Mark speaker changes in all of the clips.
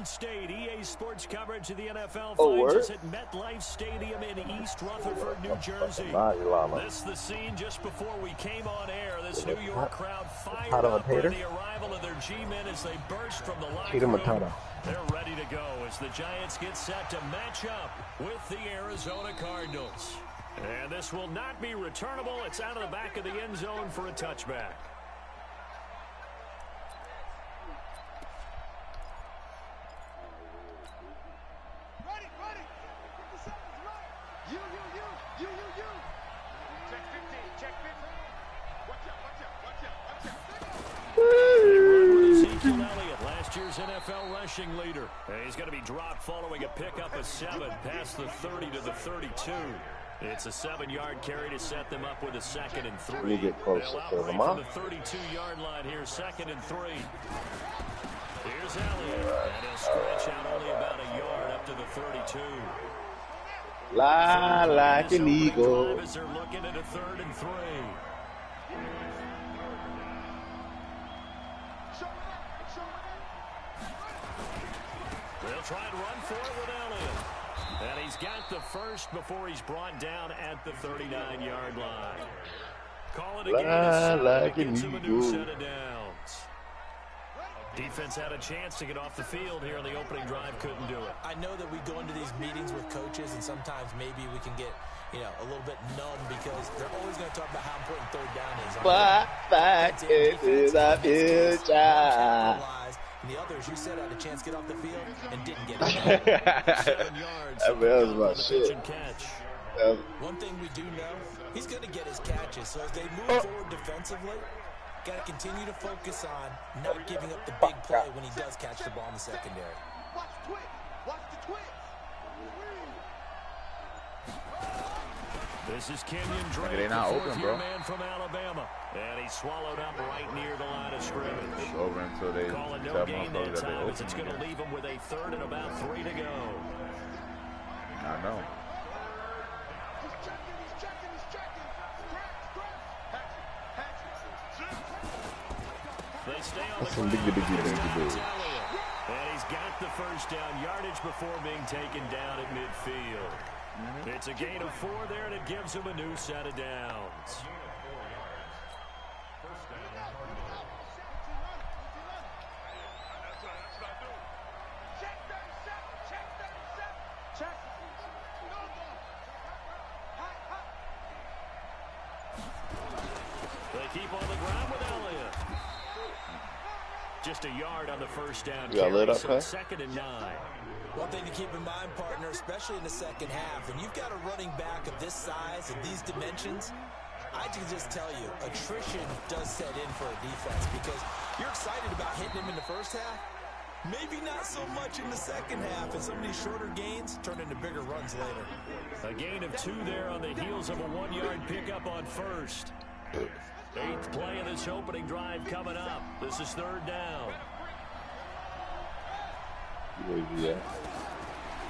Speaker 1: State. EA Sports coverage of the NFL finds us at MetLife Stadium in East Rutherford, New Jersey. This is the scene just before we came on air. This New York crowd fired up by the arrival of their G-men as they burst from the locker room. They're ready to go as the Giants get set to match up with the Arizona Cardinals. And this will not be returnable. It's out of the back of the end zone for a touchback. NFL rushing leader. He's going to be dropped following a pickup of 7 past the 30 to the 32. It's a 7-yard carry to set them up with a 2nd and 3.
Speaker 2: Get closer
Speaker 1: They'll operate from the 32-yard line here, 2nd and 3. Here's Elliott, and he'll stretch out only about a yard up to the 32.
Speaker 2: Fly like an eagle.
Speaker 1: As they're looking at a 3rd and 3. They'll try and run for it with Elliott. And he's got the first before he's brought down at the 39-yard line. Call it again.
Speaker 2: Like
Speaker 1: gets him a new set of downs. Defense had a chance to get off the field here in the opening drive. Couldn't do it.
Speaker 3: I know that we go into these meetings with coaches, and sometimes maybe we can get, a little bit numb because they're always going to talk about how important 3rd down is.
Speaker 2: But back is a future.
Speaker 3: And the others, you said, had a chance to get off the field and didn't get it.
Speaker 1: 7 yards.
Speaker 2: That was my shit.
Speaker 3: One thing we do know, he's going to get his catches. So as they move forward defensively, got to continue to focus on not giving up the big play when he does catch the ball in the secondary.
Speaker 4: Watch the twitch. Watch the twitch.
Speaker 1: This is Kenyon Drake, the 4th-year man from Alabama. And he's swallowed up right near the line of scrimmage.
Speaker 5: Over until they
Speaker 1: calling no gain that time as it's going to leave him with a 3rd and about 3 to go.
Speaker 5: I know.
Speaker 1: They stay on the ground. And he's got the first down yardage before being taken down at midfield. It's a gain of 4 there, and it gives him a new set of downs. They keep on the ground with Elliott. Just a yard on the first down.
Speaker 2: You got lit up, huh?
Speaker 1: 2nd and 9.
Speaker 3: One thing to keep in mind, partner, especially in the second half, when you've got a running back of this size and these dimensions, I can just tell you, attrition does set in for a defense because you're excited about hitting him in the first half. Maybe not so much in the second half, and some of these shorter gains turn into bigger runs later.
Speaker 1: A gain of 2 there on the heels of a 1-yard pickup on first. 8th play of this opening drive coming up. This is 3rd down.
Speaker 2: Yeah.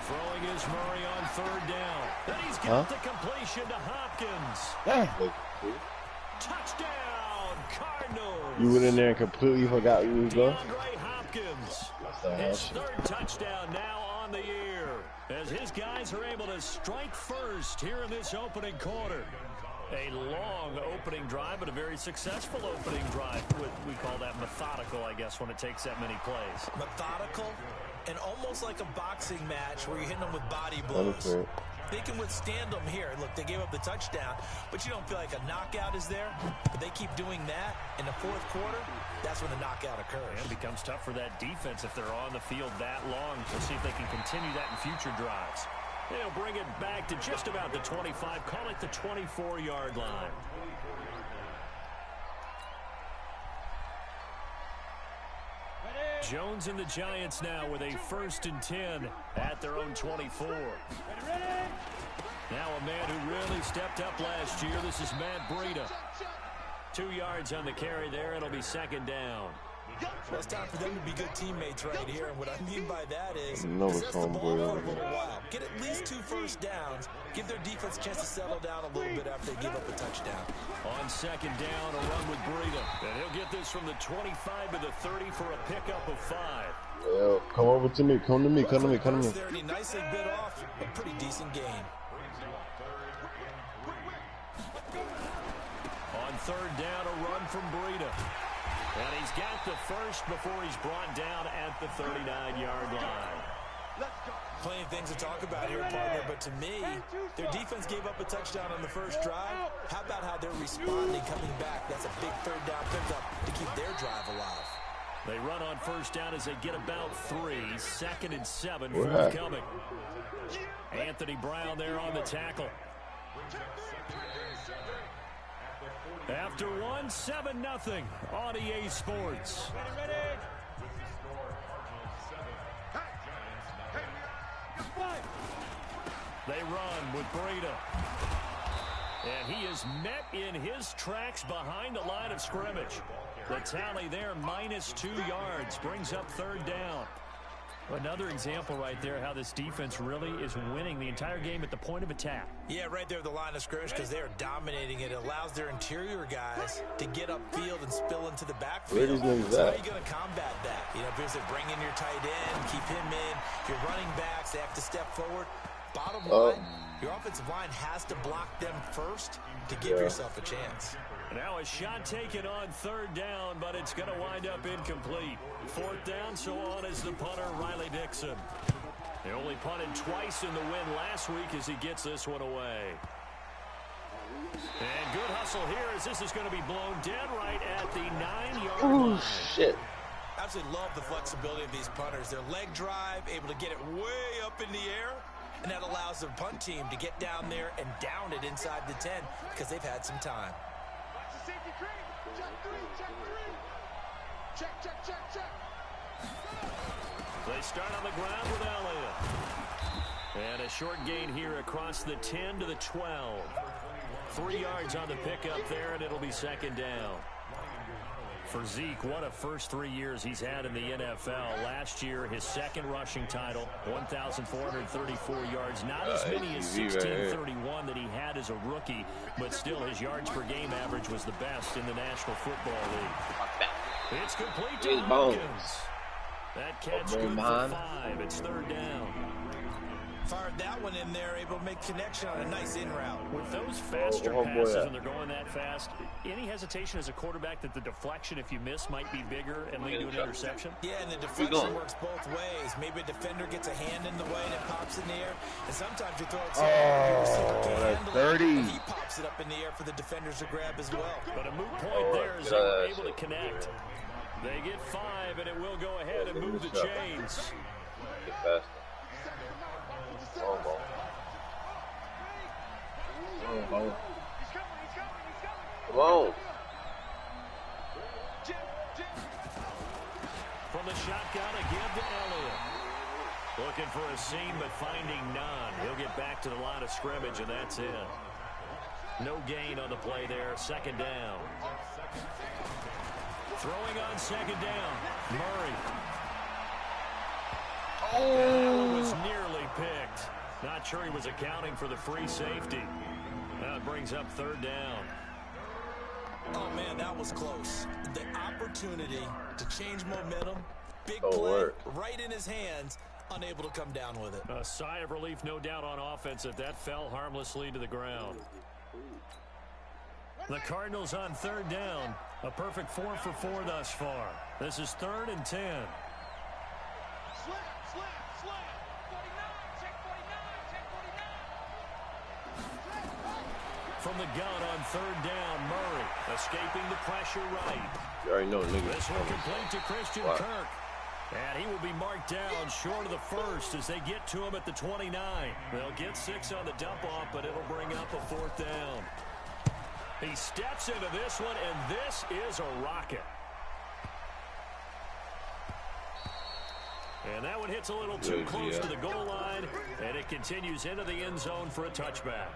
Speaker 1: Throwing is Murray on 3rd down. Then he's got the completion to Hopkins. Touchdown, Cardinals.
Speaker 2: You went in there and completely forgot you was going.
Speaker 1: DeAndre Hopkins. His 3rd touchdown now on the year as his guys are able to strike first here in this opening quarter. A long opening drive, but a very successful opening drive. We call that methodical, I guess, when it takes that many plays.
Speaker 3: Methodical and almost like a boxing match where you're hitting them with body blows. They can withstand them here. Look, they gave up the touchdown, but you don't feel like a knockout is there. But they keep doing that in the 4th quarter. That's when the knockout occurs.
Speaker 1: And it becomes tough for that defense if they're on the field that long. We'll see if they can continue that in future drives. They'll bring it back to just about the 25. Call it the 24-yard line. Jones and the Giants now with a 1st and 10 at their own 24. Now a man who really stepped up last year. This is Matt Breida. 2 yards on the carry there. It'll be 2nd down.
Speaker 3: Well, it's time for them to be good teammates right here. And what I mean by that is possess the ball for a little while. Get at least 2 first downs. Give their defense a chance to settle down a little bit after they give up a touchdown.
Speaker 1: On 2nd down, a run with Breida. And he'll get this from the 25 to the 30 for a pickup of 5.
Speaker 2: Yo, come over to me. Come to me. Come to me. Come to me.
Speaker 3: There, and he nicely bit off a pretty decent gain.
Speaker 1: On third down, a run from Breida. And he's got the first before he's brought down at the 39-yard line.
Speaker 3: Plenty of things to talk about here, partner, but to me, their defense gave up a touchdown on the first drive. How about how they're responding, coming back? That's a big third down pickup to keep their drive alive.
Speaker 1: They run on first down as they get about 3. 2nd and 7 forthcoming. Anthony Brown there on the tackle. After 1, 7-0 on EA Sports. They run with Breida. And he is met in his tracks behind the line of scrimmage. The tally there, -2 yards, brings up third down. Another example right there how this defense really is winning the entire game at the point of attack.
Speaker 3: Yeah, right there at the line of scrimmage because they are dominating it. It allows their interior guys to get upfield and spill into the backfield.
Speaker 2: Where these niggas
Speaker 3: So how
Speaker 2: at?
Speaker 3: are you going to combat that? You know, because they bring in your tight end, keep him in. Your running backs, they have to step forward. Bottom line, your offensive line has to block them first to give yourself a chance.
Speaker 1: Now a shot taken on third down, but it's going to wind up incomplete. Fourth down, so on is the punter, Riley Dixon. He only punted twice in the win last week as he gets this one away. And good hustle here as this is going to be blown dead right at the 9-yard line.
Speaker 2: Shit.
Speaker 3: Absolutely love the flexibility of these punters. Their leg drive, able to get it way up in the air, and that allows their punt team to get down there and down it inside the 10 because they've had some time.
Speaker 1: They start on the ground with Elliott. And a short gain here across the 10 to the 12. 3 yards on the pickup there, and it'll be second down. For Zeke, what a first 3 years he's had in the NFL. Last year, his second rushing title, 1,434 yards. Not as many as 1,631 that he had as a rookie, but still his yards per game average was the best in the National Football League. It's complete to Hopkins. That catch good for 5. It's third down.
Speaker 3: Fired that one in there, able to make connection on a nice in route.
Speaker 1: With those faster passes and they're going that fast, any hesitation as a quarterback that the deflection, if you miss, might be bigger and lead to an interception?
Speaker 3: Yeah, and the deflection works both ways. Maybe a defender gets a hand in the way and it pops in the air, and sometimes you throw it
Speaker 2: that's 30.
Speaker 3: and he pops it up in the air for the defenders to grab as well.
Speaker 1: But a moot point there is they were able to connect. They get 5, and it will go ahead and move the chains.
Speaker 2: Get faster. Come on.
Speaker 1: From the shotgun, a give to Elliott. Looking for a seam, but finding none. He'll get back to the line of scrimmage, and that's it. No gain on the play there. Second down. Throwing on second down. Murray. That was nearly picked. Not sure he was accounting for the free safety. That brings up third down.
Speaker 3: Oh, man, that was close. The opportunity to change momentum, big play, right in his hands, unable to come down with it.
Speaker 1: A sigh of relief, no doubt, on offense if that fell harmlessly to the ground. The Cardinals on third down. A perfect 4 for 4 thus far. This is 3rd and 10. From the gun on third down, Murray escaping the pressure right.
Speaker 2: You already know, nigga.
Speaker 1: This one complete to Christian Kirk. And he will be marked down short of the first as they get to him at the 29. They'll get 6 on the dump-off, but it'll bring up a 4th down. He steps into this one, and this is a rocket. And that one hits a little too close to the goal line, and it continues into the end zone for a touchback.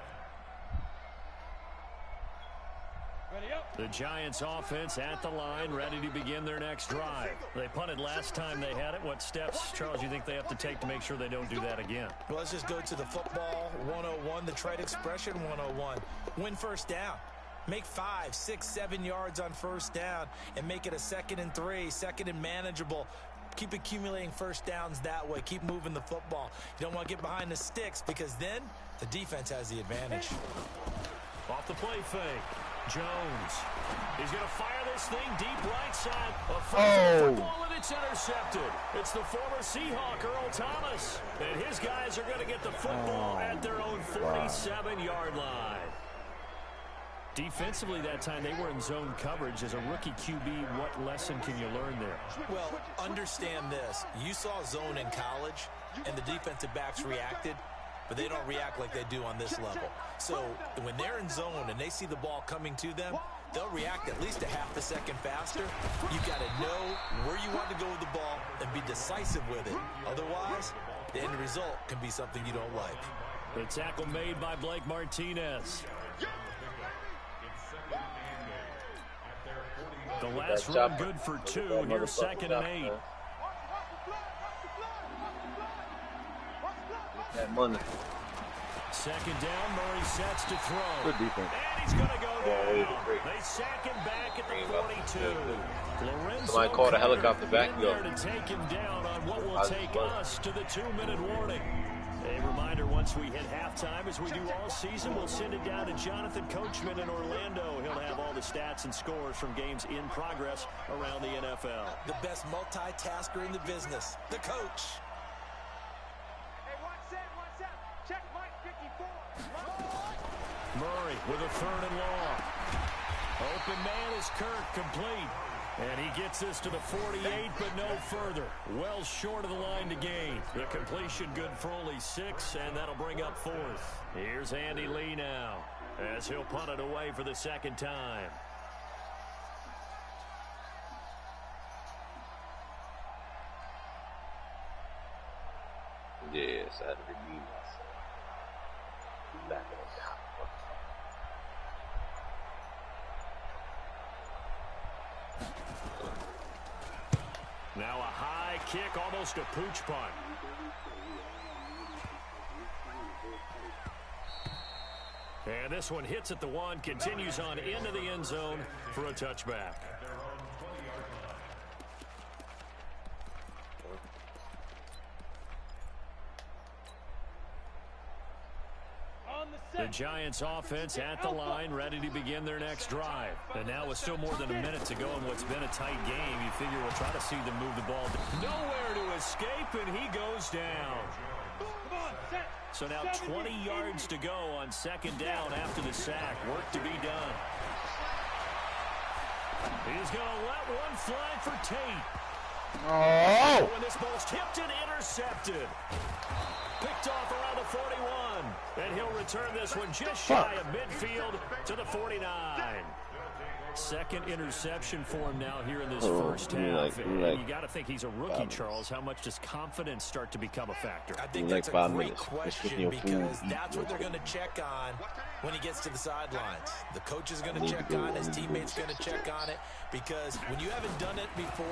Speaker 1: The Giants offense at the line, ready to begin their next drive. They punted last time they had it. What steps, Charles, you think they have to take to make sure they don't do that again?
Speaker 3: Well, let's just go to the football 101, the trade expression 101. Win first down. Make 5, 6, 7 yards on first down and make it a 2nd and 3, 2nd and manageable. Keep accumulating first downs that way. Keep moving the football. You don't want to get behind the sticks because then the defense has the advantage.
Speaker 1: Off the play fake. Jones. He's going to fire this thing deep right side. Football, and it's intercepted. It's the former Seahawk, Earl Thomas. And his guys are going to get the football at their own 47-yard line. Defensively that time, they were in zone coverage. As a rookie QB, what lesson can you learn there?
Speaker 3: Well, understand this. You saw zone in college, and the defensive backs reacted, but they don't react like they do on this level. So when they're in zone and they see the ball coming to them, they'll react at least a half a second faster. You've got to know where you want to go with the ball and be decisive with it. Otherwise, the end result can be something you don't like.
Speaker 1: The tackle made by Blake Martinez. The last run good for 2. Here's 2nd and 8.
Speaker 2: That money.
Speaker 1: 2nd down, Murray sets to throw.
Speaker 5: Good defense.
Speaker 1: And he's going to go down. They sack him back at the 42. Lorenzo
Speaker 2: Somebody called a helicopter back.
Speaker 1: there to take him down on what will take us to the 2-minute warning. A reminder, once we hit halftime, as we do all season, we'll send it down to Jonathan Coachman in Orlando. He'll have all the stats and scores from games in progress around the NFL.
Speaker 3: The best multitasker in the business, the coach.
Speaker 4: Check Mike 54.
Speaker 1: Murray with a 3rd and long. Open man is Kirk, complete. And he gets this to the 48, but no further. Well short of the line to gain. The completion good for only 6, and that'll bring up 4th. Here's Andy Lee now, as he'll punt it away for the 2nd time.
Speaker 2: Yes, I had to redeem myself. Back on top.
Speaker 1: Now a high kick, almost a pooch punt. And this one hits at the 1, continues on into the end zone for a touchback. The Giants offense at the line, ready to begin their next drive. And now with still more than a minute to go in what's been a tight game, you figure we'll try to see them move the ball. Nowhere to escape, and he goes down. So now 20 yards to go on 2nd down after the sack. Work to be done. He's going to let one fly for Tate.
Speaker 5: Oh!
Speaker 1: And this ball's tipped and intercepted. Picked off around the 41. And he'll return this one just shy of midfield to the 49. 2nd interception for him now here in this first half. And you got to think he's a rookie, Charles. How much does confidence start to become a factor?
Speaker 3: I think that's a great question because that's what they're going to check on when he gets to the sidelines. The coach is going to check on it. His teammates going to check on it because when you haven't done it before,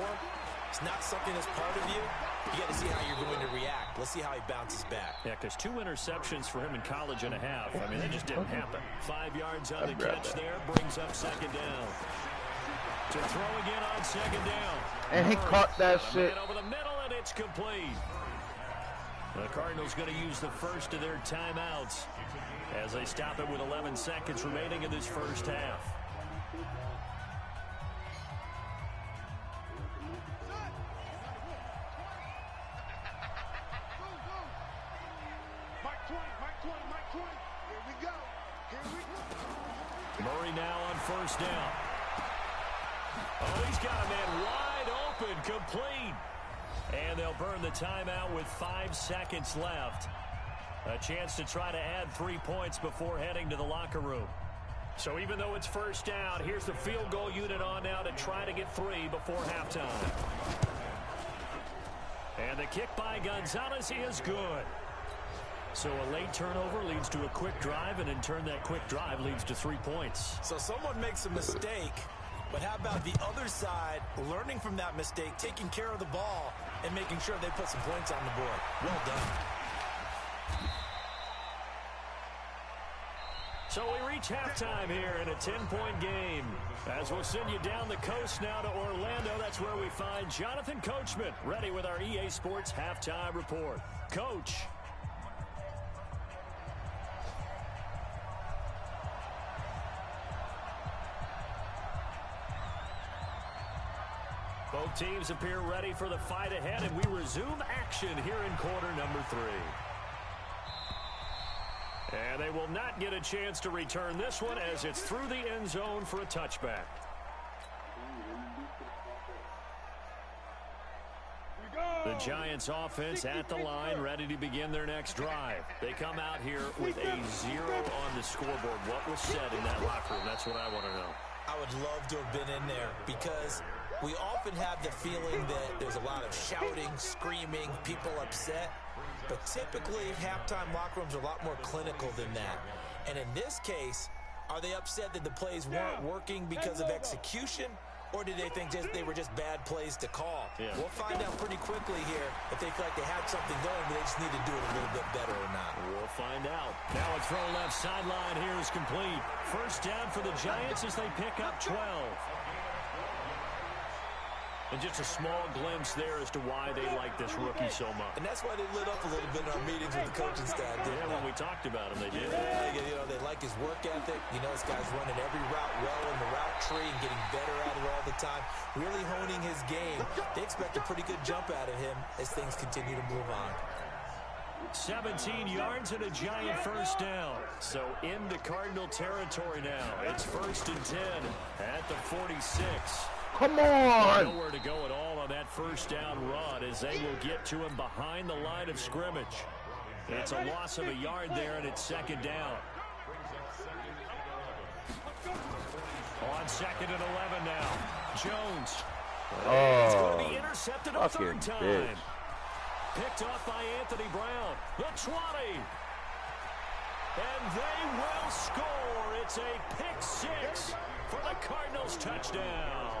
Speaker 3: it's not something that's part of you. You got to see how you're going to react. Let's see how he bounces back.
Speaker 1: Yeah, because 2 interceptions for him in college and a half. I mean, that just didn't happen. 5 yards on the catch there, brings up 2nd down. To throw again on 2nd down.
Speaker 5: And he caught that shit.
Speaker 1: Over the middle, and it's complete. The Cardinals going to use the first of their timeouts as they stop it with 11 seconds remaining in this first half. Murray now on 1st down. Oh, he's got a man wide open, complete. And they'll burn the timeout with 5 seconds left. A chance to try to add 3 points before heading to the locker room. So even though it's 1st down, here's the field goal unit on now to try to get 3 before halftime. And the kick by Gonzalez is good. So a late turnover leads to a quick drive, and in turn that quick drive leads to 3 points.
Speaker 3: So someone makes a mistake, but how about the other side learning from that mistake, taking care of the ball, and making sure they put some points on the board? Well done.
Speaker 1: So we reach halftime here in a 10-point game. As we'll send you down the coast now to Orlando, that's where we find Jonathan Coachman, ready with our EA Sports Halftime Report. Coach. Both teams appear ready for the fight ahead, and we resume action here in quarter number 3. And they will not get a chance to return this one as it's through the end zone for a touchback. The Giants offense at the line, ready to begin their next drive. They come out here with a 0 on the scoreboard. What was said in that locker room? That's what I want to know.
Speaker 3: I would love to have been in there because we often have the feeling that there's a lot of shouting, screaming, people upset. But typically, halftime locker rooms are a lot more clinical than that. And in this case, are they upset that the plays weren't working because of execution? Or did they think they were just bad plays to call? Yeah. We'll find out pretty quickly here if they feel like they had something going, but they just need to do it a little bit better or not.
Speaker 1: We'll find out. Now a throw left sideline here is complete. First down for the Giants as they pick up 12. And just a small glimpse there as to why they like this rookie so much.
Speaker 3: And that's why they lit up a little bit in our meetings with the coaching staff.
Speaker 1: Yeah, when we talked about him, they did.
Speaker 3: Yeah, you know, they like his work ethic. You know, this guy's running every route well in the route tree and getting better at it all the time. Really honing his game. They expect a pretty good jump out of him as things continue to move on.
Speaker 1: 17 yards and a Giant first down. So into Cardinal territory now. It's 1st and 10 at the 46.
Speaker 5: Come on!
Speaker 1: Nowhere to go at all on that first down run as they will get to him behind the line of scrimmage. It's a loss of a yard there, and it's 2nd down. On 2nd and 11 now. Jones. He's going to be intercepted a 3rd time.
Speaker 5: Bitch.
Speaker 1: Picked off by Anthony Brown. The 20. And they will score. It's a pick 6 for the Cardinals touchdown.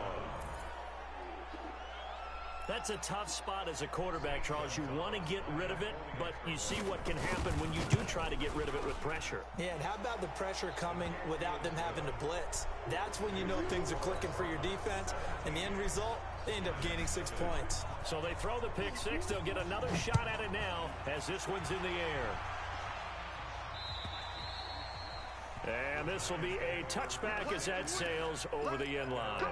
Speaker 1: That's a tough spot as a quarterback, Charles. You want to get rid of it, but you see what can happen when you do try to get rid of it with pressure.
Speaker 3: Yeah, and how about the pressure coming without them having to blitz? That's when you know things are clicking for your defense, and the end result, they end up gaining 6 points.
Speaker 1: So they throw the pick 6. They'll get another shot at it now as this one's in the air. And this will be a touchback as that sails over the end line.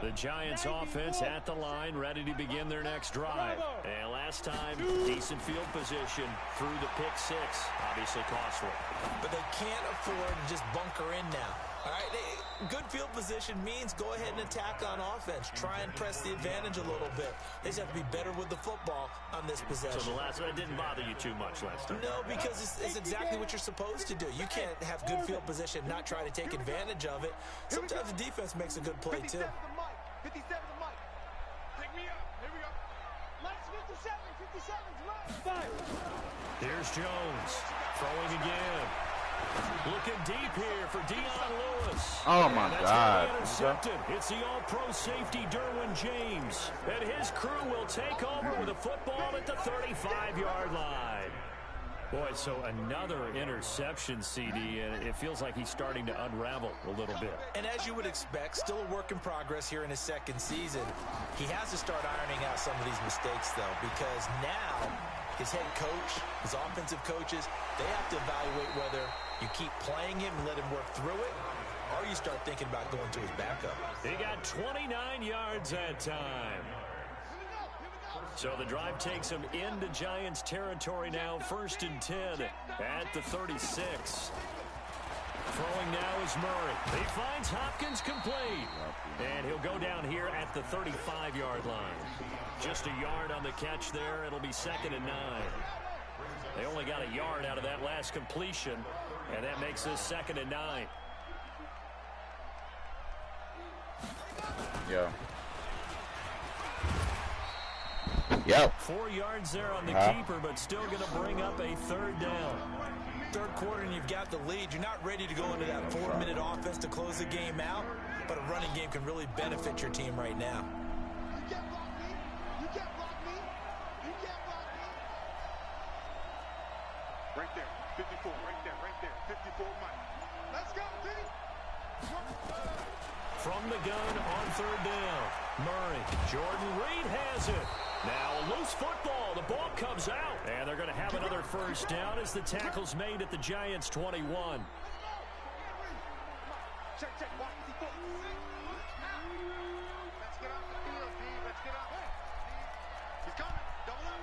Speaker 1: The Giants offense at the line, ready to begin their next drive. And last time, decent field position through the pick 6. Obviously costly.
Speaker 3: But they can't afford to just bunker in now. All right, good field position means go ahead and attack on offense. Try and press the advantage a little bit. They just have to be better with the football on this possession.
Speaker 1: So the last one didn't bother you too much last time?
Speaker 3: No, because it's exactly what you're supposed to do. You can't have good field position, not try to take advantage of it. Sometimes the defense makes a good play, too.
Speaker 4: 57 the mic. Take me up. Here we go. Let's 57. 57's right. 5.
Speaker 1: Here's Jones. Throwing again. Looking deep here for Dion Lewis.
Speaker 5: Oh, my God.
Speaker 1: Intercepted. It's the all-pro safety, Derwin James. And his crew will take over with a football at the 35-yard line. Boy, so another interception, CD, and it feels like he's starting to unravel a little bit.
Speaker 3: And as you would expect, still a work in progress here in his 2nd season. He has to start ironing out some of these mistakes, though, because now his head coach, his offensive coaches, they have to evaluate whether you keep playing him and let him work through it, or you start thinking about going to his backup.
Speaker 1: He got 29 yards that time. So the drive takes him into Giants territory now, 1st and 10 at the 36. Throwing now is Murray. He finds Hopkins complete. And he'll go down here at the 35-yard line. Just a yard on the catch there. It'll be 2nd and 9. They only got a yard out of that last completion, and that makes this 2nd and 9.
Speaker 5: Yeah. Yep.
Speaker 1: 4 yards there on the keeper, but still going to bring up a 3rd down.
Speaker 3: 3rd quarter and you've got the lead. You're not ready to go into that 4-minute offense to close the game out, but a running game can really benefit your team right now.
Speaker 4: Let's go, D.
Speaker 1: From the gun on third down. Murray. Jordan Reed has it. Now a loose football. The ball comes out. And they're going to have another first down as the tackle's made at the Giants' 21.
Speaker 4: Check. Watch the foot. Let's get off the field, D. Let's get off. He's coming. Double up.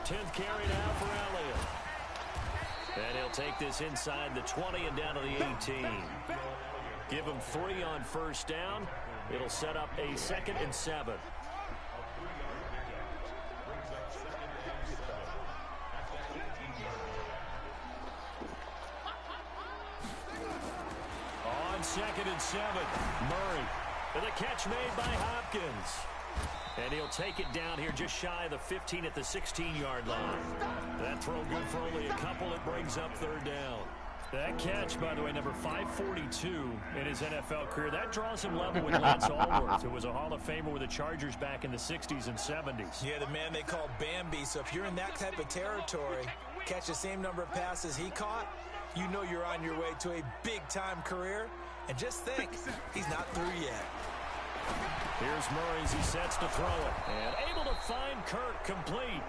Speaker 1: 10th carry now for Elliott. And he'll take this inside the 20 and down to the 18. Give him 3 on first down. It'll set up a 2nd and 7. On 2nd and 7, Murray. And the catch made by Hopkins. And he'll take it down here just shy of the 15 at the 16-yard line. That throw good for only a couple. It brings up third down. That catch, by the way, number 542 in his NFL career. That draws him level with Lance Allworth, who was a Hall of Famer with the Chargers back in the 60s and 70s.
Speaker 3: Yeah, the man they called Bambi. So if you're in that type of territory, catch the same number of passes he caught, you know you're on your way to a big-time career. And just think, he's not through yet.
Speaker 1: Here's Murray as he sets to throw it. And able to find Kirk complete.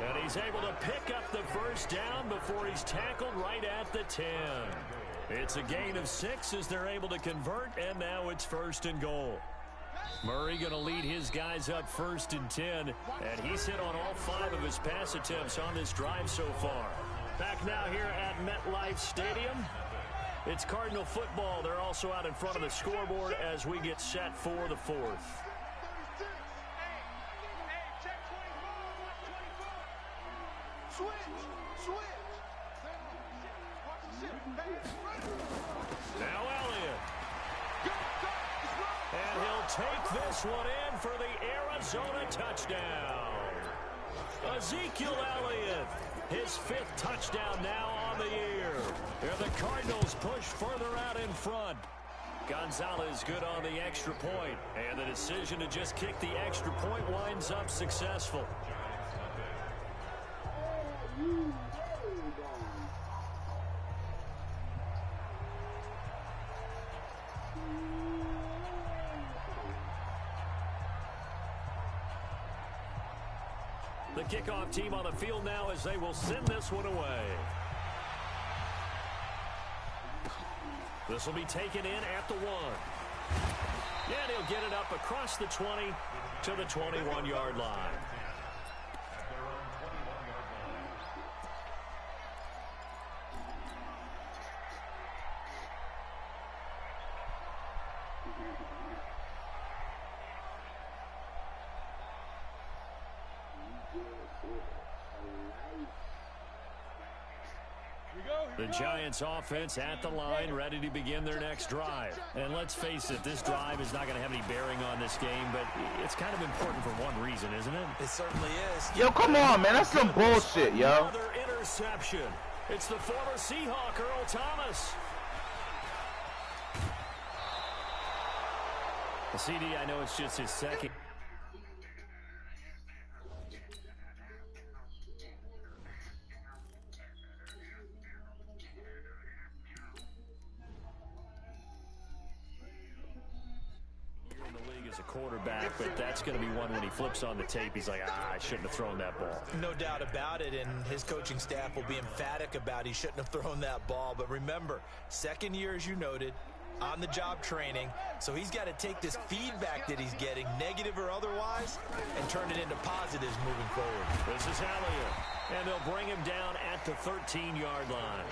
Speaker 1: And he's able to pick up the first down before he's tackled right at the 10. It's a gain of 6 as they're able to convert, and now it's 1st and goal. Murray going to lead his guys up 1st and 10, and he's hit on all 5 of his pass attempts on this drive so far. Back now here at MetLife Stadium. It's Cardinal football. They're also out in front of the scoreboard as we get set for the 4th. Now Elliott. And he'll take this one in for the Arizona touchdown. Ezekiel Elliott, his 5th touchdown now on the year. And the Cardinals push further out in front. Gonzalez good on the extra point. And the decision to just kick the extra point winds up successful. The kickoff team on the field now as they will send this one away. This will be taken in at the 1. And he'll get it up across the 20 to the 21-yard line. The Giants offense at the line, ready to begin their next drive. And let's face it, this drive is not going to have any bearing on this game, but it's kind of important for one reason, isn't it?
Speaker 3: It certainly is.
Speaker 5: Yo, come on, man. That's some bullshit, yo.
Speaker 1: Another interception. It's the former Seahawk, Earl Thomas. The CD, I know it's just his 2nd. Quarterback, but that's going to be one when he flips on the tape. He's like, I shouldn't have thrown that ball.
Speaker 3: No doubt about it, and his coaching staff will be emphatic about he shouldn't have thrown that ball. But remember, 2nd year, as you noted, on-the-job training, so he's got to take this feedback that he's getting, negative or otherwise, and turn it into positives moving forward.
Speaker 1: This is Elliott, and they'll bring him down at the 13-yard line.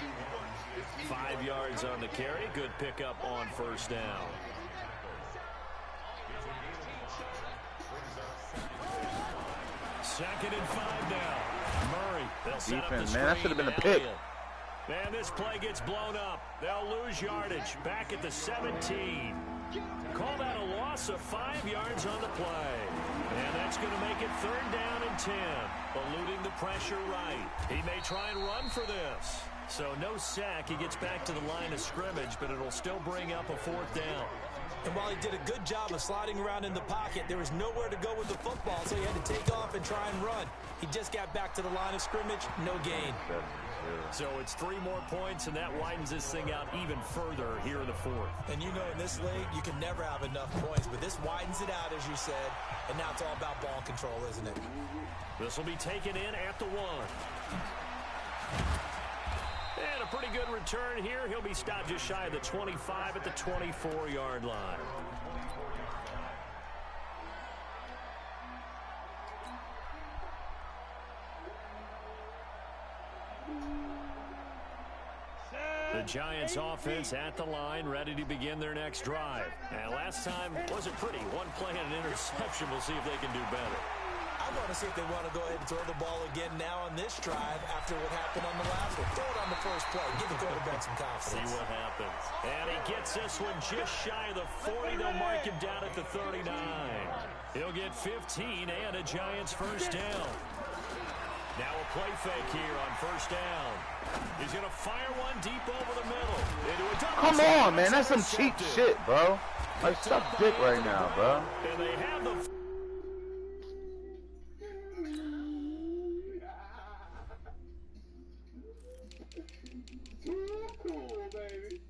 Speaker 1: 5 yards on the carry. Good pickup on first down. 2nd and 5 now. Murray. They'll set up the
Speaker 5: Defense,
Speaker 1: screen.
Speaker 5: man, that should have been a pick.
Speaker 1: And this play gets blown up. They'll lose his yardage back at the 17. Call that a loss of 5 yards on the play. And that's going to make it 3rd down and 10. Eluding the pressure right. He may try and run for this. So no sack. He gets back to the line of scrimmage, but it'll still bring up a 4th down.
Speaker 3: And while he did a good job of sliding around in the pocket, there was nowhere to go with the football, so he had to take off and try and run. He just got back to the line of scrimmage, no gain.
Speaker 1: So it's 3 more points, and that widens this thing out even further here in the 4th.
Speaker 3: And you know in this league, you can never have enough points, but this widens it out, as you said, and now it's all about ball control, isn't it?
Speaker 1: This will be taken in at the 1. And a pretty good return here. He'll be stopped just shy of the 25 at the 24-yard line. The Giants offense at the line, ready to begin their next drive. And last time wasn't pretty. 1 play and an interception. We'll see if they can do better.
Speaker 3: I want to see if they want to go ahead and throw the ball again now on this drive after what happened on the last one. Throw it on the first play. Give the quarterback some confidence.
Speaker 1: See what happens. And he gets this one just shy of the 40. They'll mark him down at the 39. He'll get 15 and a Giants first down. Now a play fake here on first down. He's going to fire one deep over the middle.
Speaker 5: Come on, man. That's some cheap shit, bro. Like, suck dick right now, bro.
Speaker 1: And they have the...
Speaker 2: Cool, baby.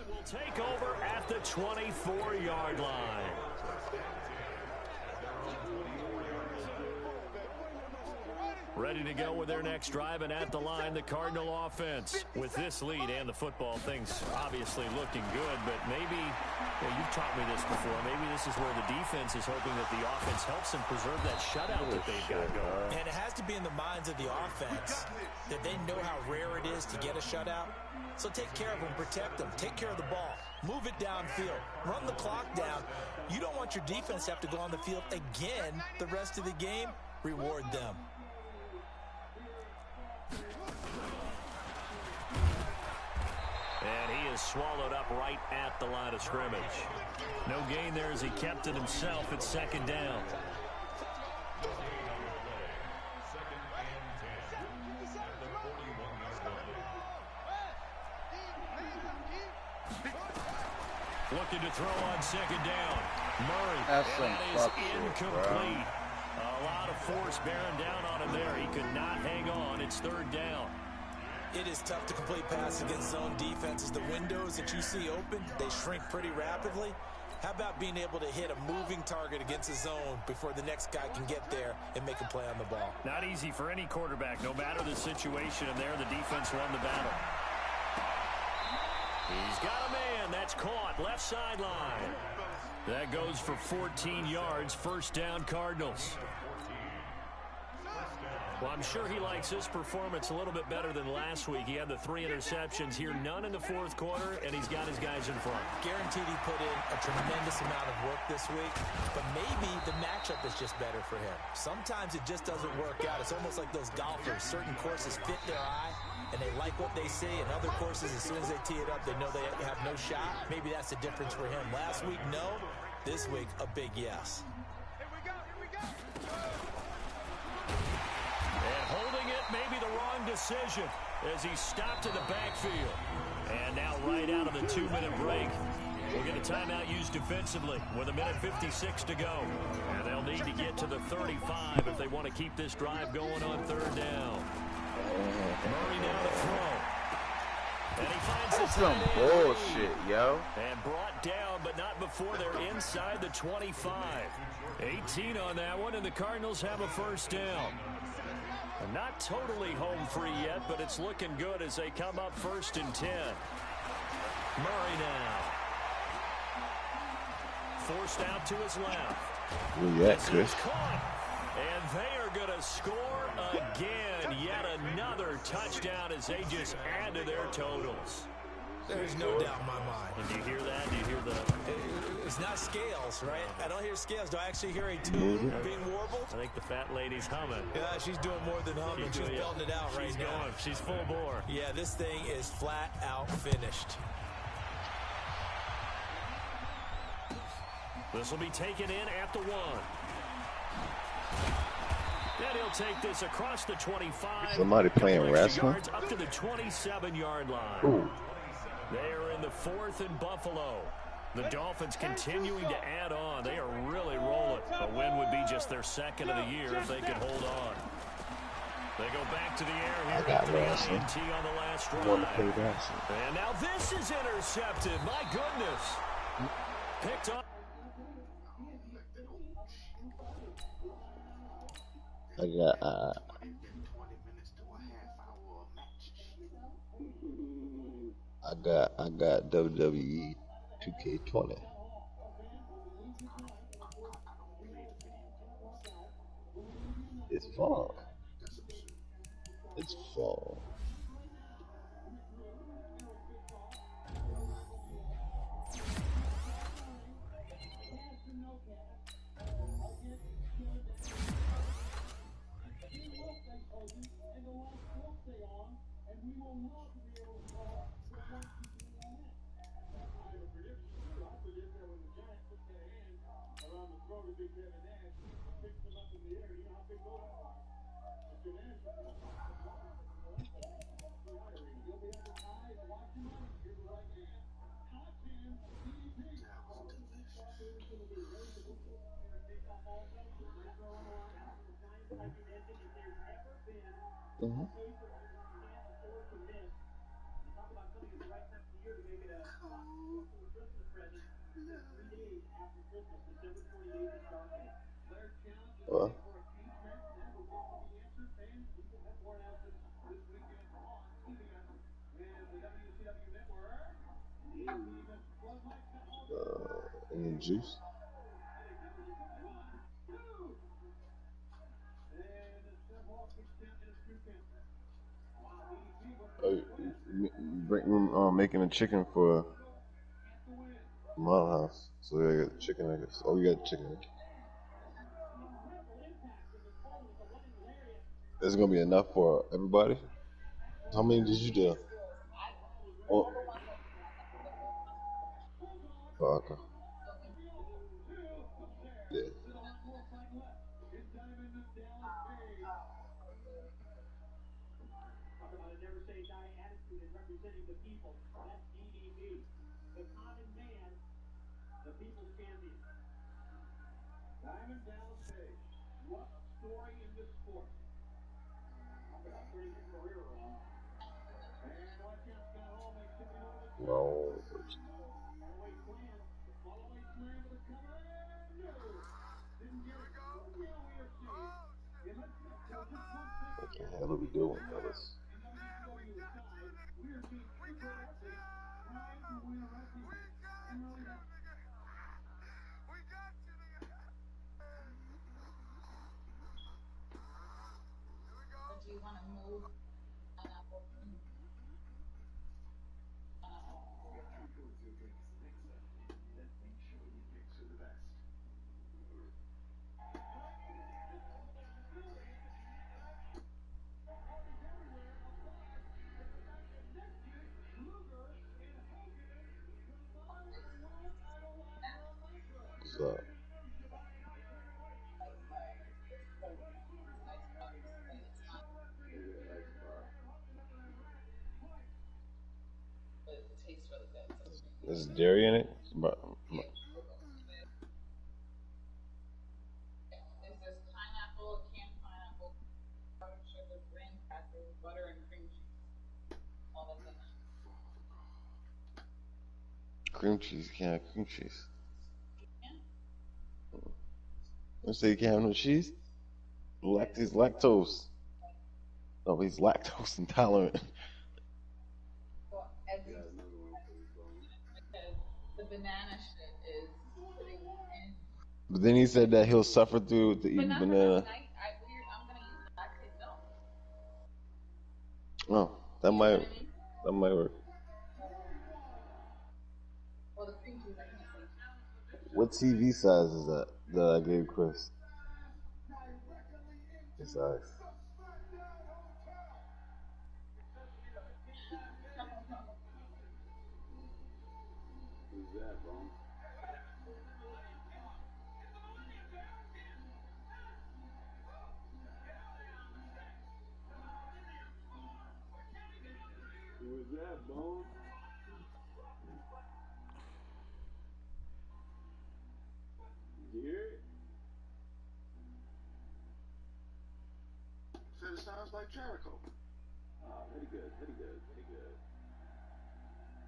Speaker 1: Will take over at the 24-yard line. Ready to go with their next drive, and at the line, the Cardinal offense. With this lead and the football, things obviously looking good, but maybe, you've taught me this before, maybe this is where the defense is hoping that the offense helps them preserve that shutout that they've got going.
Speaker 3: And it has to be in the minds of the offense that they know how rare it is to get a shutout. So take care of them, protect them, take care of the ball, move it downfield, run the clock down. You don't want your defense to have to go on the field again the rest of the game. Reward them.
Speaker 1: And he is swallowed up right at the line of scrimmage. No gain there as he kept it himself at 2nd down. Looking to throw on 2nd down. Murray.
Speaker 5: That's some
Speaker 1: that is
Speaker 5: fuck shit,
Speaker 1: incomplete.
Speaker 5: bro.
Speaker 1: A lot of force bearing down on him there. He could not hang on. It's 3rd down.
Speaker 3: It is tough to complete passes against zone defenses. The windows that you see open, they shrink pretty rapidly. How about being able to hit a moving target against a zone before the next guy can get there and make a play on the ball?
Speaker 1: Not easy for any quarterback, no matter the situation, and there the defense won the battle. He's got a man. That's caught. Left sideline. That goes for 14 yards. First down, Cardinals. Well, I'm sure he likes his performance a little bit better than last week. He had the 3 interceptions here, none in the 4th quarter, and he's got his guys in front.
Speaker 3: Guaranteed he put in a tremendous amount of work this week, but maybe the matchup is just better for him. Sometimes it just doesn't work out. It's almost like those golfers. Certain courses fit their eye, and they like what they see, and other courses, as soon as they tee it up, they know they have no shot. Maybe that's the difference for him. Last week, no. This week, a big yes.
Speaker 4: Here we go, here we go.
Speaker 1: And holding it may be the wrong decision as he stopped in the backfield. And now right out of the 2-minute break, we'll get a timeout used defensively with 1:56 to go. And they'll need to get to the 35 if they want to keep this drive going on 3rd down. Murray now to throw. And he finds
Speaker 5: That's some bullshit, yo.
Speaker 1: And brought down, but not before they're inside the 25. 18 on that one, and the Cardinals have a first down. And not totally home free yet, but it's looking good as they come up 1st and 10. Murray now. Forced out to his left.
Speaker 5: Where you at, Chris?
Speaker 1: And they are going to score again. Yet another touchdown as they just add to their totals.
Speaker 3: There's no doubt in my mind.
Speaker 1: And do you hear that? Do you hear the
Speaker 3: It's not scales, right? I don't hear scales. Do I actually hear a tune being warbled?
Speaker 1: I think the fat lady's humming.
Speaker 3: Yeah, she's doing more than humming. She's belting it out right now. She's going.
Speaker 1: She's full bore.
Speaker 3: Yeah, this thing is flat out finished.
Speaker 1: This will be taken in at the 1. And he'll take this across the 25.
Speaker 2: Somebody playing wrestling?
Speaker 1: Up to the 27-yard line.
Speaker 2: Ooh.
Speaker 1: They are in the 4th and Buffalo. The Dolphins continuing to add on. They are really rolling. A win would be just their 2nd of the year if they could hold on. They go back to the air here.
Speaker 2: I got wrestling.
Speaker 1: On the last drive.
Speaker 2: I want to play wrestling.
Speaker 1: And now this is intercepted. My goodness. Picked up.
Speaker 2: I got WWE 2K20. It's fall. It's fall. Well, any juice? Making a chicken for my house. So I got chicken, I guess. Oh, you got chicken. Is it gonna be enough for everybody? How many did you do? Oh, okay. Yeah. No. What the hell are we doing, fellas?
Speaker 6: Do you want to move pineapple?
Speaker 2: What's up? There's dairy in it? But
Speaker 6: Is this pineapple, canned pineapple, powdered sugar, graham crackers, butter, and cream cheese? All that's in it.
Speaker 2: cream cheese, can't have cream cheese. You say you can't have no cheese? Lactose. No, he's lactose intolerant.
Speaker 6: Well, as you said, the banana shit is putting in.
Speaker 2: But then he said that he'll suffer through the eating
Speaker 6: But not
Speaker 2: banana.
Speaker 6: for tonight. I'm going to use lactate milk.
Speaker 2: Oh, that might work.
Speaker 6: Well, the cream cheese I can't see.
Speaker 2: What TV size is that I gave Chris? It's nice.
Speaker 7: Who's that, Bone? Who is that, Bone? You hear it?
Speaker 8: Said it sounds like Jericho.
Speaker 7: Pretty good, pretty good, pretty good.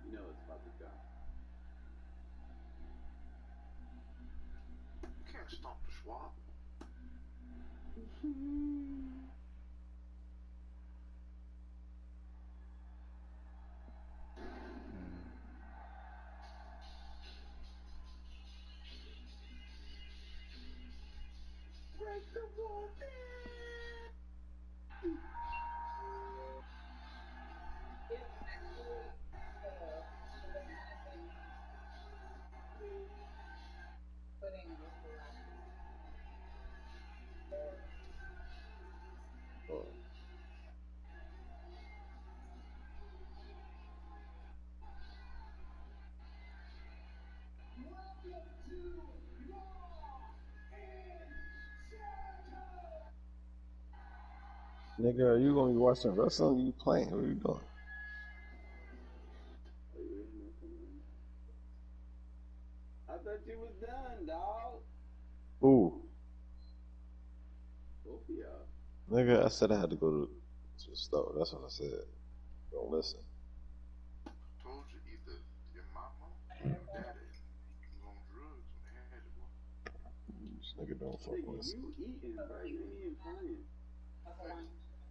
Speaker 7: You know it's about to go.
Speaker 8: You can't stomp the swamp.
Speaker 7: Break the wall down.
Speaker 6: It's actually the banana thing. Pudding was the last thing.
Speaker 2: Oh. Nigga, are you gonna be watching wrestling? Or you playing? What are you doing?
Speaker 7: I thought you was done, dog.
Speaker 2: Ooh.
Speaker 7: Both of y'all.
Speaker 2: Nigga, I said I had to go to the store. That's what I said. Don't listen.
Speaker 8: I told you either your mama or your daddy was on drugs when they had you, boy.
Speaker 2: This nigga don't fuck
Speaker 7: Nigga,
Speaker 2: listen.
Speaker 7: you eating, bro. You ain't even playing.
Speaker 6: That's a lunch,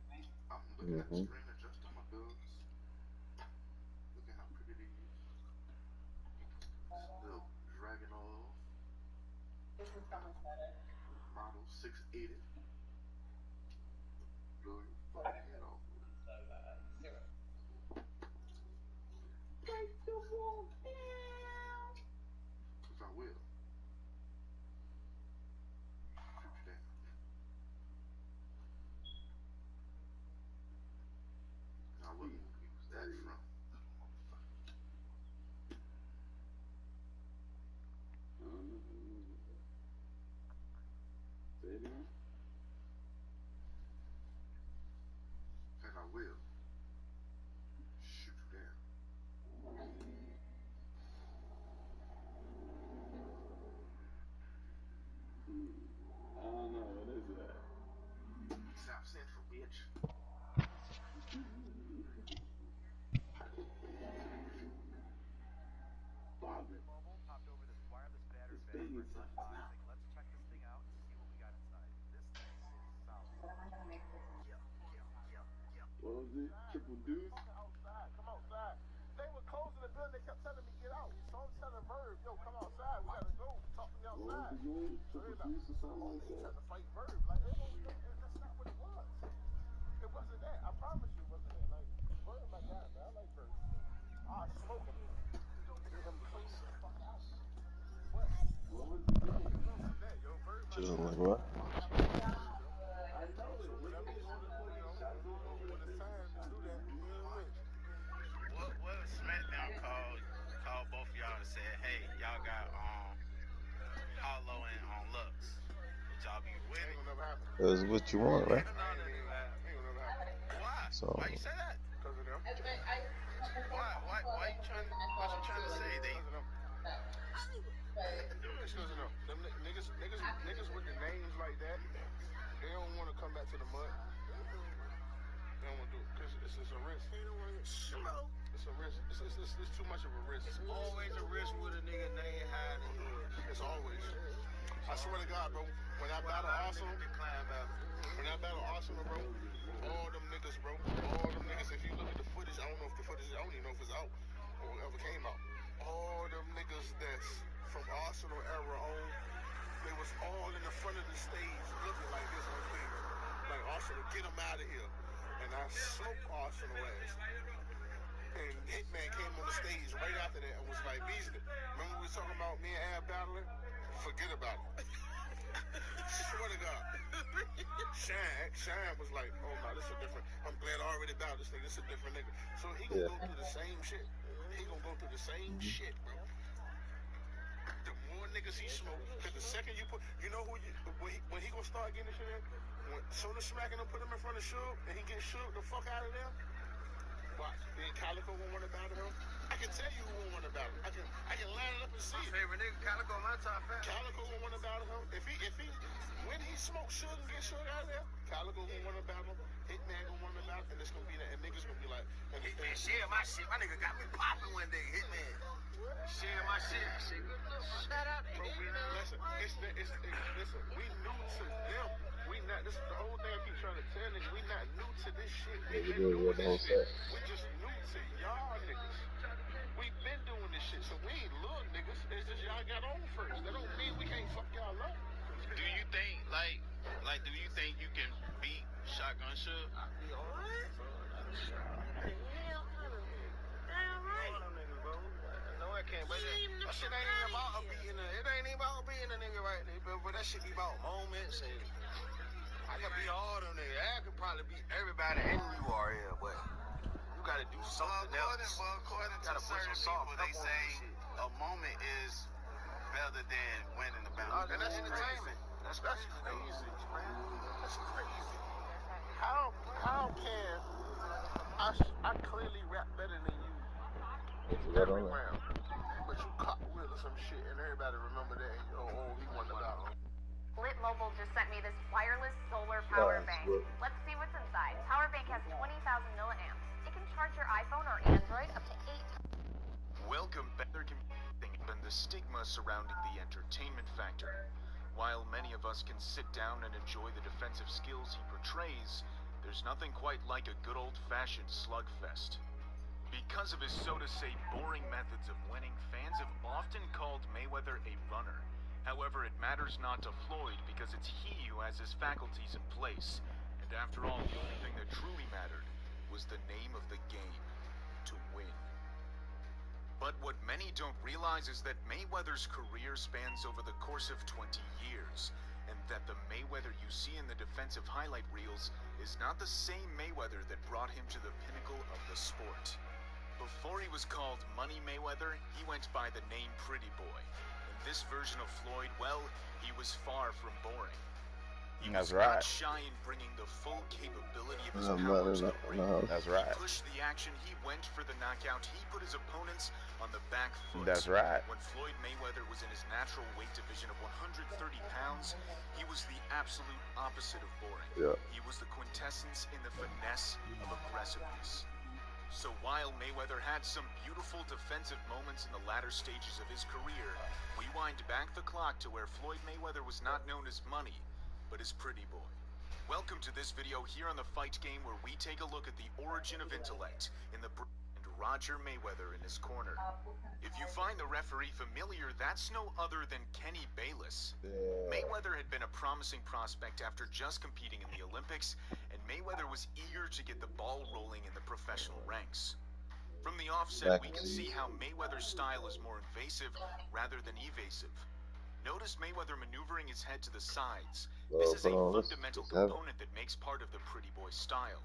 Speaker 6: right?
Speaker 8: I'm looking at the screen, adjusting my bills. Looking how pretty they is. Little Dragon Oil,
Speaker 6: This is so much better.
Speaker 8: model 680. Blow your fucking head off.
Speaker 6: Zero.
Speaker 7: Break the wall down.
Speaker 8: Cause I will. Shoot you down. Now what movie was that from?
Speaker 7: I don't know. Say it again.
Speaker 8: And I will. Shoot you down.
Speaker 7: I don't know. What is that?
Speaker 8: South Central, bitch.
Speaker 7: Bobby.
Speaker 9: Popped over this wireless battery
Speaker 7: This
Speaker 9: bag
Speaker 7: thing
Speaker 9: for
Speaker 7: is like,
Speaker 9: unboxing. Let's check this thing out and see what we got inside. This thing is solid.
Speaker 6: But I'm not gonna make this one.
Speaker 7: What was it? Triple deuce?
Speaker 8: Come outside. They were closing the building. They kept telling me get out. So I'm telling Verb, yo, come outside. We gotta go. Talk to me
Speaker 7: What was
Speaker 8: outside.
Speaker 7: the game? Triple deuce or something like
Speaker 8: They
Speaker 7: that?
Speaker 8: tried to fight Verb. Like, that's not what it was. It wasn't that. I promise you it wasn't that. Like, Verb, my guy, man. I like Verb. I smoke him. Get him clean the fuck out. What?
Speaker 7: What was the game?
Speaker 8: That, yo, Verb, my
Speaker 2: Just
Speaker 8: guy.
Speaker 2: like what?
Speaker 7: I know it. Nigga, they wanted to play shots in over
Speaker 8: When it's time to do that, you know what?
Speaker 10: What SmackDown called both of y'all and said, hey, y'all got Hollow and on Lux. Would y'all be with it?
Speaker 8: Ain't gonna never happen.
Speaker 2: That's what you want, right?
Speaker 10: No, that ain't gonna happen.
Speaker 8: Ain't gonna never happen.
Speaker 10: Why?
Speaker 2: So
Speaker 10: Why you say that?
Speaker 8: Because of them.
Speaker 10: Why you trying to, what you trying to say? They
Speaker 8: Because of them. It's because of them. Them niggas with the names like that, they don't want to come back to the mud. They don't want to do it because it's a risk. They don't want to smoke. It's a risk. It's too much of a risk.
Speaker 10: It's always a risk with a nigga name hiding here.
Speaker 8: It's always. I swear to God, bro. When I battle Arsenal, bro, all them niggas, bro, if you look at the footage, I don't even know if it's out or ever came out. All them niggas that's from Arsenal era on, they was all in the front of the stage looking like this on stage. Like, Arsenal, get them out of here. And I smoked Arsenal ass. And Hitman came on the stage right after that and was like, Beasley, remember we was talking about me and Ab battling? forget about it. Swear to God. Shine was like, oh no, this is different. I'm glad I already about this nigga. This is a different nigga. So he gonna go through the same shit. He gonna go through the same shit, bro. The more niggas he smoke, cause the second you put, you know who you, when he gonna start getting this shit in? When Soda smacking him, put him in front of Suge, and he get Suge the fuck out of there. Watch. Then Calico won't want to battle him. I can tell you who won't want to battle him. I can line it up and see it.
Speaker 11: Favorite nigga, Calico, my top fan.
Speaker 8: Calico won't want to battle him. When he smoke Suge and get Suge out of there, Calico won't want to battle him. Hitman gonna want to battle, and it's gonna be that, and niggas gonna be like,
Speaker 11: Hitman, share my shit. My nigga got me popping one day. Hitman, share my shit. Shout out to Hitman.
Speaker 8: Listen, we new to them. We not. This is the whole thing I keep trying to tell niggas. We not new to this shit. We been doing this shit. We just new to y'all niggas. We been doing this shit, so we ain't little niggas. It's just y'all got on first. That don't mean we can't fuck y'all up.
Speaker 10: Do you think, do you think you can beat Shotgun Suge?
Speaker 11: No, I can't. But that shit ain't even about beating a. It ain't even about beating a nigga right there. But that shit be about moments. And I can beat all them niggas. I could probably beat everybody in URL, but you gotta do something else.
Speaker 10: According to certain people, they say a moment is better than winning the battle.
Speaker 11: And that's entertainment.
Speaker 8: That's crazy, man. That's crazy. How can I clearly rap better than you every round, but you caught wheel or some shit and everybody remember that and he won the battle.
Speaker 12: Lit Mobile just sent me this wireless solar power bank. Let's see what's inside. Power bank has 20,000 milliamps. It can charge your iPhone or Android up to 8 times.
Speaker 13: Welcome back. There can be the stigma surrounding the entertainment factor. While many of us can sit down and enjoy the defensive skills he portrays, there's nothing quite like a good old-fashioned slugfest. Because of his so-to-say boring methods of winning, fans have often called Mayweather a runner. However, it matters not to Floyd because it's he who has his faculties in place. And after all, the only thing that truly mattered was the name of the game: to win. But what many don't realize is that Mayweather's career spans over the course of 20 years, and that the Mayweather you see in the defensive highlight reels is not the same Mayweather that brought him to the pinnacle of the sport. Before he was called Money Mayweather, he went by the name Pretty Boy. In this version of Floyd, well, he was far from boring. He was not shy in bringing the full capability of his power to the ring.
Speaker 5: That's right.
Speaker 13: He pushed the action, he went for the knockout, he put his opponents on the back foot.
Speaker 5: That's right.
Speaker 13: When Floyd Mayweather was in his natural weight division of 130 pounds, he was the absolute opposite of boring.
Speaker 2: Yeah.
Speaker 13: He was the quintessence in the finesse of aggressiveness. So while Mayweather had some beautiful defensive moments in the latter stages of his career, we wind back the clock to where Floyd Mayweather was not known as Money, but as Pretty Boy. Welcome to this video here on The Fight Game, where we take a look at the origin of intellect in the and Roger Mayweather in his corner. If you find the referee familiar, that's no other than Kenny Bayless. Mayweather had been a promising prospect after just competing in the Olympics, and Mayweather was eager to get the ball rolling in the professional ranks. From the offset, we can see how Mayweather's style is more invasive rather than evasive. Notice Mayweather maneuvering his head to the sides. This is a fundamental component that makes part of the Pretty Boy style.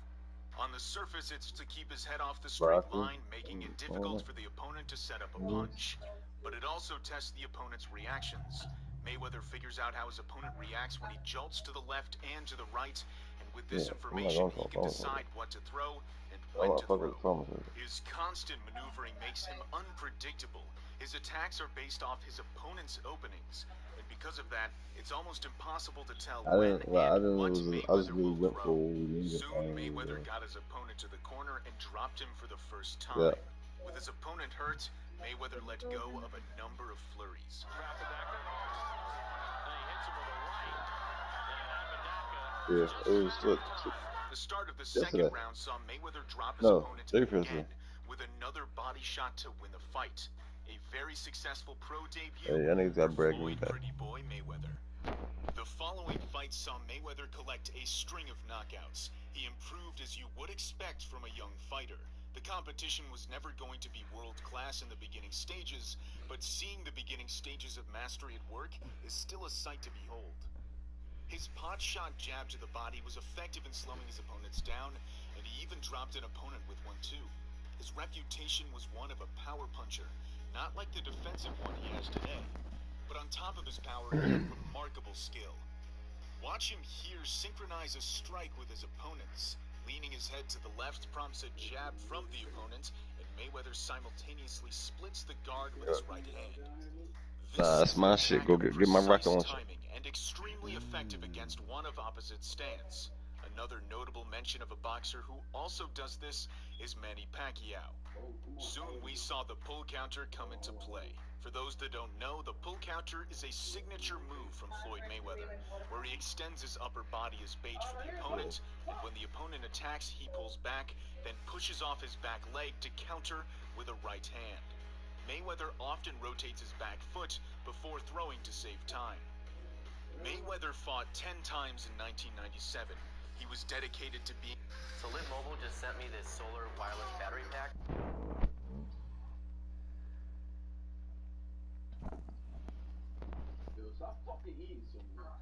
Speaker 13: On the surface, it's to keep his head off the straight line, making it difficult for the opponent to set up a punch. But it also tests the opponent's reactions. Mayweather figures out how his opponent reacts when he jolts to the left and to the right, and with this information, he can decide what to throw and when to throw. His constant maneuvering makes him unpredictable. His attacks are based off his opponent's openings, and because of that, it's almost impossible to tell when and what Mayweather will throw. Soon, Mayweather got his opponent to the corner and dropped him for the first time. With his opponent hurt, Mayweather let go of a number of flurries. The start of the second round saw Mayweather drop his opponent again with another body shot to win the fight. A very successful pro debut for Floyd Pretty Boy Mayweather. The following fight saw Mayweather collect a string of knockouts. He improved as you would expect from a young fighter. The competition was never going to be world-class in the beginning stages, but seeing the beginning stages of mastery at work is still a sight to behold. His pot-shot jab to the body was effective in slowing his opponents down, and he even dropped an opponent with one too. His reputation was one of a power puncher, not like the defensive one he has today. But on top of his power, he had remarkable skill. Watch him here synchronize a strike with his opponents. Leaning his head to the left prompts a jab from the opponent, and Mayweather simultaneously splits the guard with his right hand.
Speaker 2: Nah, that's my shit. Go get my rocket launcher.
Speaker 13: Timing and extremely effective against one of opposite stance. Another notable mention of a boxer who also does this is Manny Pacquiao. Soon we saw the pull counter come into play. For those that don't know, the pull counter is a signature move from Floyd Mayweather, where he extends his upper body as bait for the opponent, and when the opponent attacks, he pulls back, then pushes off his back leg to counter with a right hand. Mayweather often rotates his back foot before throwing to save time. Mayweather fought 10 times in 1997. He was dedicated to being...
Speaker 14: So Lit Mobile just sent me this solar wireless battery pack.
Speaker 7: Yo, stop fucking eating so much.